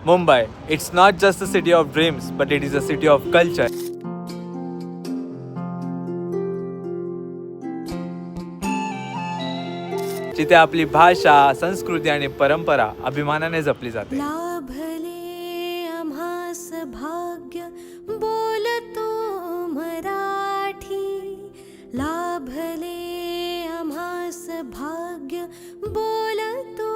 Mumbai, it's not just a city of dreams, but it is a city of culture. जिथे आपली भाषा, संस्कृती आणि परंपरा अभिमानाने जपली जाते. लाभले आम्हास भाग्य बोलतो मराठी. लाभले आम्हास भाग्य बोलतो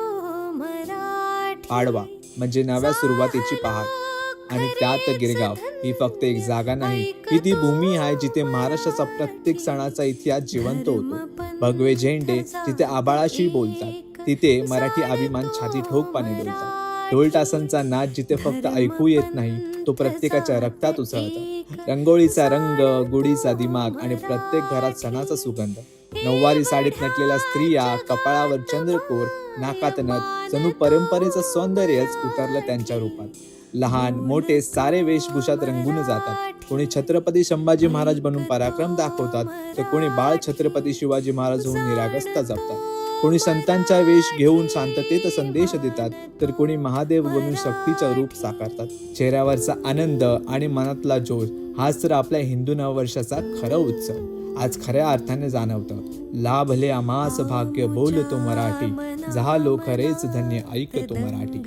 मराठी. पाडवा म्हणजे नव्या सुरुवातीची पहाट आणि त्यात गिरगाव ही फक्त एक जागा नाही, ही ती भूमी आहे जिथे महाराष्ट्राचा प्रत्येक सणाचा इतिहास जिवंत होतो. भगवे झेंडे जिथे आबाळाशी बोलतात, तिथे मराठी अभिमान छाती ठोकपणे डोलतात. ढोल तासांचा नाच जिथे फक्त ऐकू येत नाही, तो प्रत्येकाच्या रक्तात उसळतो. रंगोळीचा रंग, गुढीचा दिमाग आणि प्रत्येक घरात सणाचा सुगंध. नऊवारी साडीत नटलेल्या स्त्रिया, कपाळावर चंद्रकोर, नाकात नथ, जणू परंपरेचं सौंदर्यच उतरलं त्यांच्या रूपात. लहान मोठे सारे वेशभूषात रंगून जातात. कोणी छत्रपती संभाजी महाराज बनून पराक्रम दाखवतात, तर कोणी बाळ छत्रपती शिवाजी महाराज होऊन निरागसता जपतात. कोणी संतांचा वेश घेऊन शांततेत संदेश देतात, तर कोणी महादेव बनून शक्तीचं रूप साकारतात. चेहऱ्यावरचा आनंद आणि मनातला जोश हाच तर आपल्या हिंदू नववर्षाचा खरं उत्सव आज खऱ्या अर्थाने जाणवतं. लाभले आम्हास भाग्य बोलतो मराठी, झालो खरेच धन्य ऐकतो मराठी.